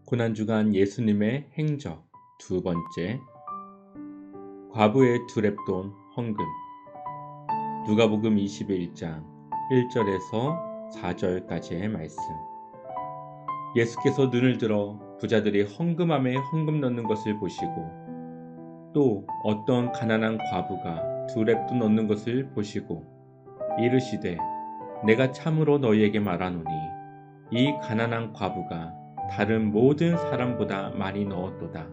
고난주간 예수님의 행적 두 번째, 과부의 두렙돈 헌금. 누가복음 21장 1절에서 4절까지의 말씀. 예수께서 눈을 들어 부자들이 헌금함에 헌금 넣는 것을 보시고 또 어떤 가난한 과부가 두렙돈 넣는 것을 보시고 이르시되, 내가 참으로 너희에게 말하노니 이 가난한 과부가 다른 모든 사람보다 많이 넣었도다.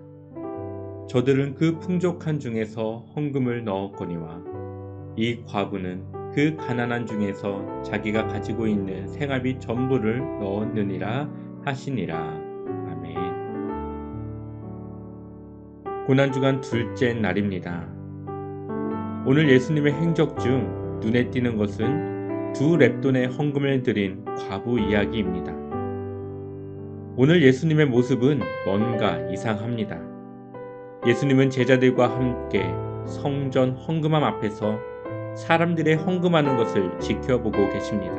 저들은 그 풍족한 중에서 헌금을 넣었거니와 이 과부는 그 가난한 중에서 자기가 가지고 있는 생활비 전부를 넣었느니라 하시니라. 아멘. 고난주간 둘째 날입니다. 오늘 예수님의 행적 중 눈에 띄는 것은 두렙돈의 헌금을 드린 과부 이야기입니다. 오늘 예수님의 모습은 뭔가 이상합니다. 예수님은 제자들과 함께 성전 헌금함 앞에서 사람들의 헌금하는 것을 지켜보고 계십니다.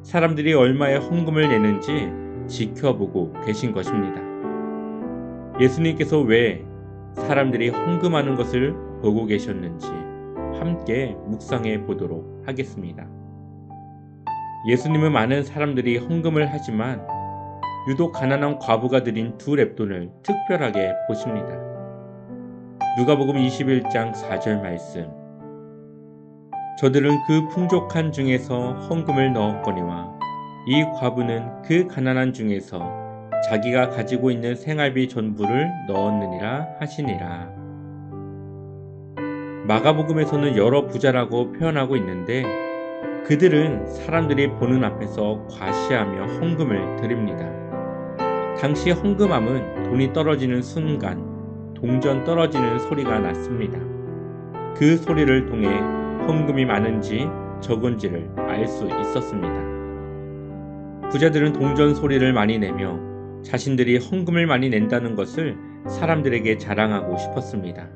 사람들이 얼마의 헌금을 내는지 지켜보고 계신 것입니다. 예수님께서 왜 사람들이 헌금하는 것을 보고 계셨는지 함께 묵상해 보도록 하겠습니다. 예수님은 많은 사람들이 헌금을 하지만 유독 가난한 과부가 드린 두렙돈을 특별하게 보십니다. 누가복음 21장 4절 말씀. 저들은 그 풍족한 중에서 헌금을 넣었거니와 이 과부는 그 가난한 중에서 자기가 가지고 있는 생활비 전부를 넣었느니라 하시니라. 마가복음에서는 여러 부자라고 표현하고 있는데 그들은 사람들이 보는 앞에서 과시하며 헌금을 드립니다. 당시 헌금함은 돈이 떨어지는 순간 동전 떨어지는 소리가 났습니다. 그 소리를 통해 헌금이 많은지 적은지를 알 수 있었습니다. 부자들은 동전 소리를 많이 내며 자신들이 헌금을 많이 낸다는 것을 사람들에게 자랑하고 싶었습니다.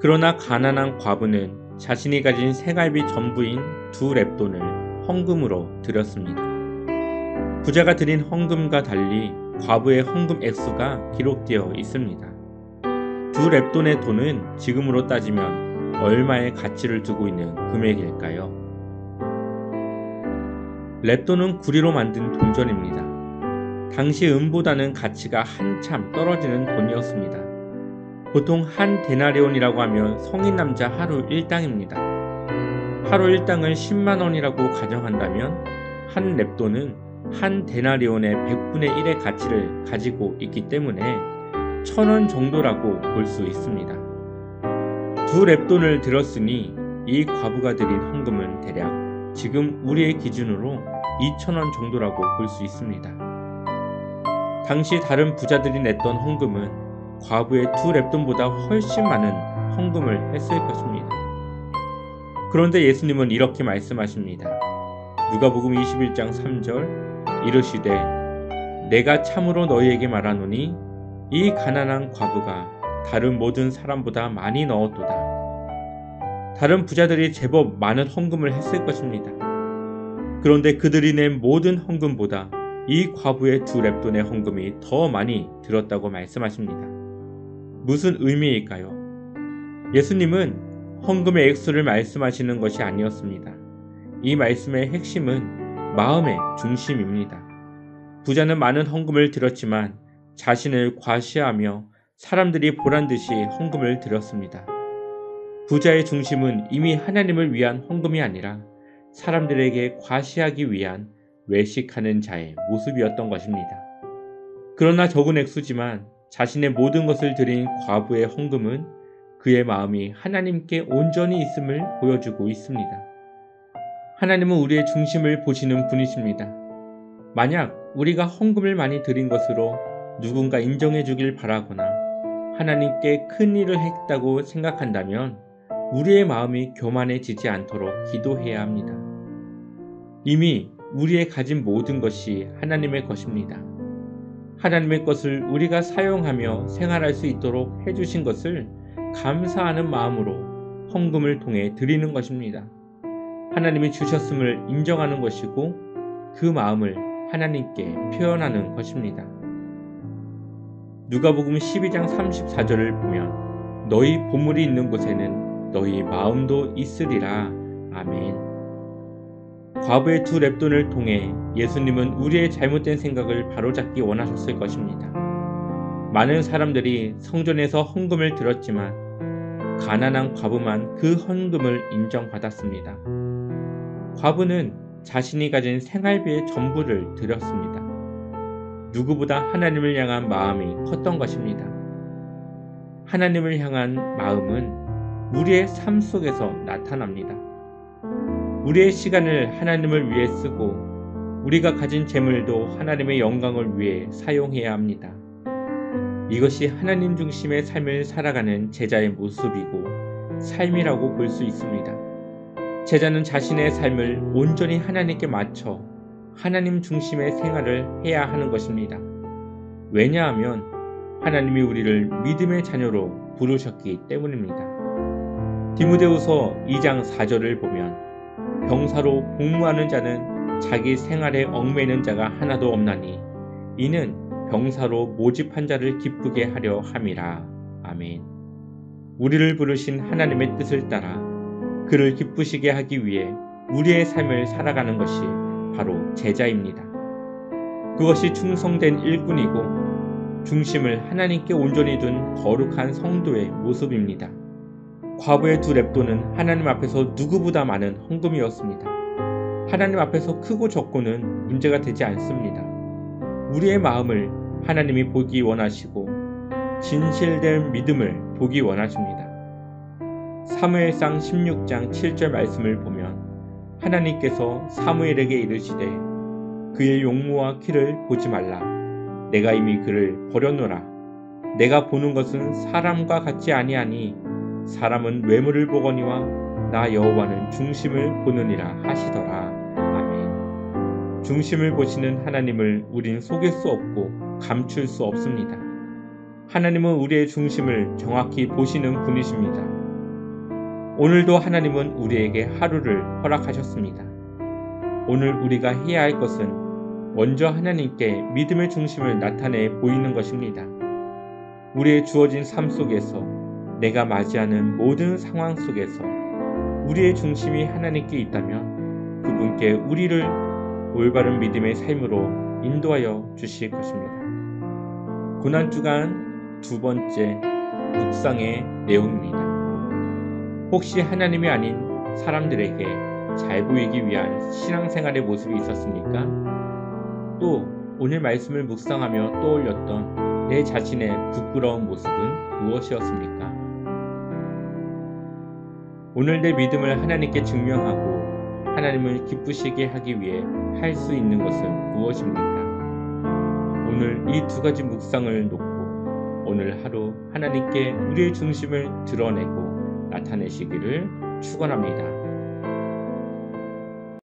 그러나 가난한 과부는 자신이 가진 생활비 전부인 두렙돈을 헌금으로 드렸습니다. 부자가 드린 헌금과 달리 과부의 헌금 액수가 기록되어 있습니다. 두렙돈의 돈은 지금으로 따지면 얼마의 가치를 두고 있는 금액일까요? 렙돈은 구리로 만든 동전입니다. 당시 은보다는 가치가 한참 떨어지는 돈이었습니다. 보통 한 데나리온이라고 하면 성인 남자 하루 일당입니다. 하루 일당을 10만 원이라고 가정한다면 한 렙돈은 한 데나리온의 100분의 1의 가치를 가지고 있기 때문에 1,000원 정도라고 볼 수 있습니다. 두렙돈을 들었으니 이 과부가 드린 헌금은 대략 지금 우리의 기준으로 2,000원 정도라고 볼 수 있습니다. 당시 다른 부자들이 냈던 헌금은 과부의 두렙돈보다 훨씬 많은 헌금을 했을 것입니다. 그런데 예수님은 이렇게 말씀하십니다. 누가복음 21장 3절. 이르시되, 내가 참으로 너희에게 말하노니 이 가난한 과부가 다른 모든 사람보다 많이 넣었도다. 다른 부자들이 제법 많은 헌금을 했을 것입니다. 그런데 그들이 낸 모든 헌금보다 이 과부의 두렙돈의 헌금이 더 많이 들었다고 말씀하십니다. 무슨 의미일까요? 예수님은 헌금의 액수를 말씀하시는 것이 아니었습니다. 이 말씀의 핵심은 마음의 중심입니다. 부자는 많은 헌금을 드렸지만 자신을 과시하며 사람들이 보란듯이 헌금을 드렸습니다. 부자의 중심은 이미 하나님을 위한 헌금이 아니라 사람들에게 과시하기 위한 외식하는 자의 모습이었던 것입니다. 그러나 적은 액수지만 자신의 모든 것을 드린 과부의 헌금은 그의 마음이 하나님께 온전히 있음을 보여주고 있습니다. 하나님은 우리의 중심을 보시는 분이십니다. 만약 우리가 헌금을 많이 드린 것으로 누군가 인정해 주길 바라거나 하나님께 큰 일을 했다고 생각한다면 우리의 마음이 교만해지지 않도록 기도해야 합니다. 이미 우리의 가진 모든 것이 하나님의 것입니다. 하나님의 것을 우리가 사용하며 생활할 수 있도록 해주신 것을 감사하는 마음으로 헌금을 통해 드리는 것입니다. 하나님이 주셨음을 인정하는 것이고 그 마음을 하나님께 표현하는 것입니다. 누가복음 12장 34절을 보면 너희 보물이 있는 곳에는 너희 마음도 있으리라. 아멘. 과부의 두 렙돈을 통해 예수님은 우리의 잘못된 생각을 바로잡기 원하셨을 것입니다. 많은 사람들이 성전에서 헌금을 들었지만 가난한 과부만 그 헌금을 인정받았습니다. 과부는 자신이 가진 생활비의 전부를 드렸습니다. 누구보다 하나님을 향한 마음이 컸던 것입니다. 하나님을 향한 마음은 우리의 삶 속에서 나타납니다. 우리의 시간을 하나님을 위해 쓰고 우리가 가진 재물도 하나님의 영광을 위해 사용해야 합니다. 이것이 하나님 중심의 삶을 살아가는 제자의 모습이고 삶이라고 볼 수 있습니다. 제자는 자신의 삶을 온전히 하나님께 맞춰 하나님 중심의 생활을 해야 하는 것입니다. 왜냐하면 하나님이 우리를 믿음의 자녀로 부르셨기 때문입니다. 디모데후서 2장 4절을 보면 병사로 복무하는 자는 자기 생활에 얽매이는 자가 하나도 없나니 이는 병사로 모집한 자를 기쁘게 하려 함이라. 아멘. 우리를 부르신 하나님의 뜻을 따라 그를 기쁘시게 하기 위해 우리의 삶을 살아가는 것이 바로 제자입니다. 그것이 충성된 일꾼이고 중심을 하나님께 온전히 둔 거룩한 성도의 모습입니다. 과부의 두 렙돈은 하나님 앞에서 누구보다 많은 헌금이었습니다. 하나님 앞에서 크고 적고는 문제가 되지 않습니다. 우리의 마음을 하나님이 보기 원하시고 진실된 믿음을 보기 원하십니다. 사무엘상 16장 7절 말씀을 보면 하나님께서 사무엘에게 이르시되 그의 용모와 키를 보지 말라. 내가 이미 그를 버렸노라. 내가 보는 것은 사람과 같지 아니하니 사람은 외모를 보거니와 나 여호와는 중심을 보느니라 하시더라. 아멘. 중심을 보시는 하나님을 우린 속일 수 없고 감출 수 없습니다. 하나님은 우리의 중심을 정확히 보시는 분이십니다. 오늘도 하나님은 우리에게 하루를 허락하셨습니다. 오늘 우리가 해야 할 것은 먼저 하나님께 믿음의 중심을 나타내 보이는 것입니다. 우리의 주어진 삶 속에서 내가 맞이하는 모든 상황 속에서 우리의 중심이 하나님께 있다면 그분께 우리를 올바른 믿음의 삶으로 인도하여 주실 것입니다. 고난주간 두 번째 묵상의 내용입니다. 혹시 하나님이 아닌 사람들에게 잘 보이기 위한 신앙생활의 모습이 있었습니까? 또 오늘 말씀을 묵상하며 떠올렸던 내 자신의 부끄러운 모습은 무엇이었습니까? 오늘 내 믿음을 하나님께 증명하고 하나님을 기쁘시게 하기 위해 할 수 있는 것은 무엇입니까? 오늘 이 두 가지 묵상을 놓고 오늘 하루 하나님께 우리의 중심을 드러내고 나타내시기를 축원합니다.